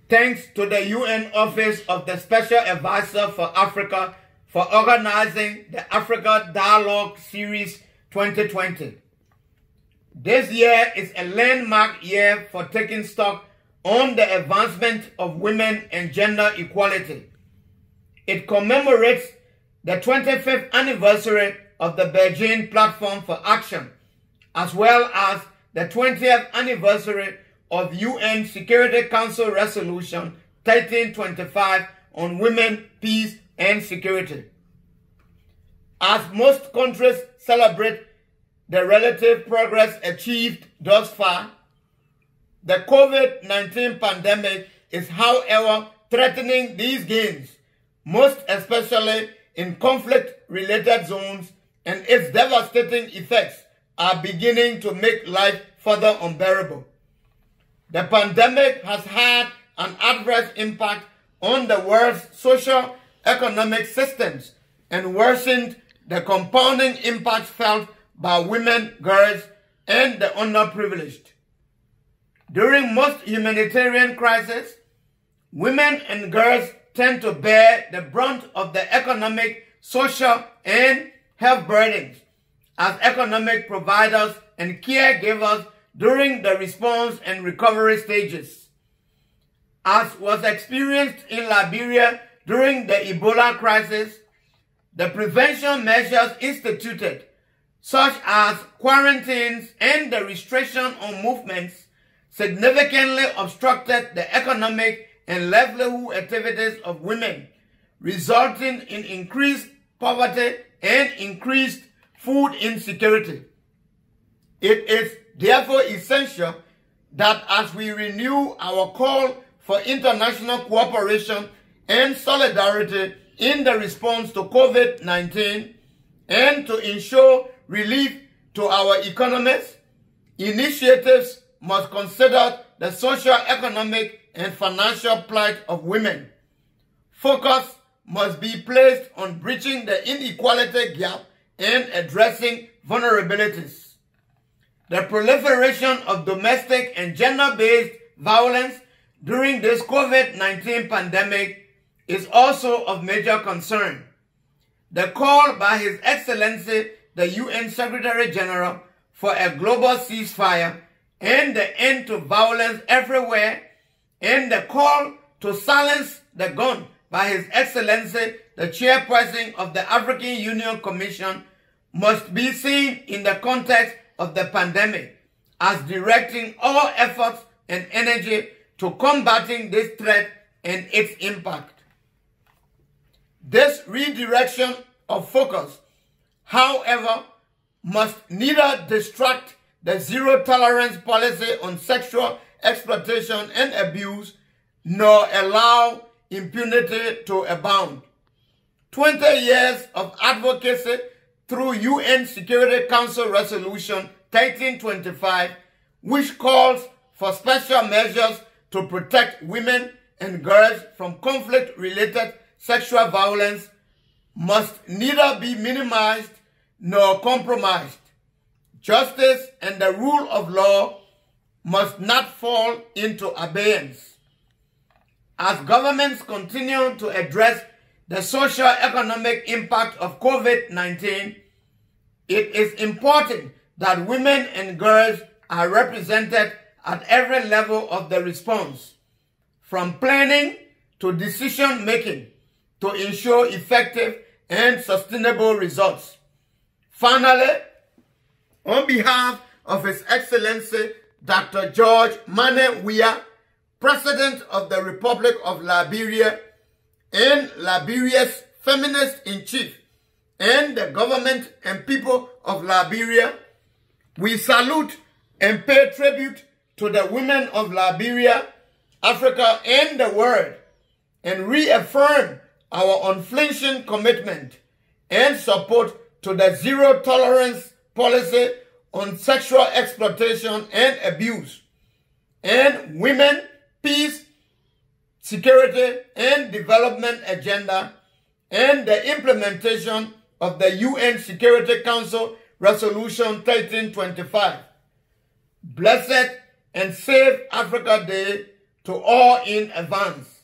Thanks to the UN Office of the Special Advisor for Africa for organizing the Africa Dialogue Series 2020. This year is a landmark year for taking stock on the advancement of women and gender equality. It commemorates the 25th anniversary of the Beijing Platform for Action, as well as the 20th anniversary of UN Security Council Resolution 1325 on women, peace, and security. As most countries celebrate the relative progress achieved thus far, the COVID-19 pandemic is, however, threatening these gains, most especially in conflict-related zones, and its devastating effects are beginning to make life further unbearable. The pandemic has had an adverse impact on the world's socio-economic systems and worsened the compounding impact felt by women, girls, and the underprivileged. During most humanitarian crises, women and girls tend to bear the brunt of the economic, social, and health burdens as economic providers and caregivers during the response and recovery stages. As was experienced in Liberia during the Ebola crisis, the prevention measures instituted, such as quarantines and the restriction on movements, significantly obstructed the economic and livelihood activities of women, resulting in increased poverty and increased food insecurity. It is therefore essential that as we renew our call for international cooperation and solidarity in the response to COVID-19 and to ensure relief to our economies, initiatives must consider the socio-economic and financial plight of women. Focus must be placed on bridging the inequality gap and addressing vulnerabilities. The proliferation of domestic and gender-based violence during this COVID-19 pandemic is also of major concern. The call by His Excellency, the UN Secretary-General, for a global ceasefire and the end to violence everywhere, and the call to silence the gun by His Excellency, the Chairperson of the African Union Commission, must be seen in the context of the pandemic as directing all efforts and energy to combating this threat and its impact. This redirection of focus, however, must neither distract the zero-tolerance policy on sexual exploitation and abuse, nor allow impunity to abound. 20 years of advocacy through UN Security Council Resolution 1325, which calls for special measures to protect women and girls from conflict-related sexual violence, must neither be minimized nor compromised. Justice and the rule of law must not fall into abeyance. As governments continue to address the socio-economic impact of COVID-19, it is important that women and girls are represented at every level of the response, from planning to decision-making, to ensure effective and sustainable results. Finally, on behalf of His Excellency Dr. George Manneh Weah, President of the Republic of Liberia, and Liberia's Feminist-in-Chief, and the government and people of Liberia, we salute and pay tribute to the women of Liberia, Africa, and the world, and reaffirm our unflinching commitment and support to the zero-tolerance policy on sexual exploitation and abuse, and women, peace, security, and development agenda, and the implementation of the UN Security Council Resolution 1325. Blessed and safe Africa Day to all in advance.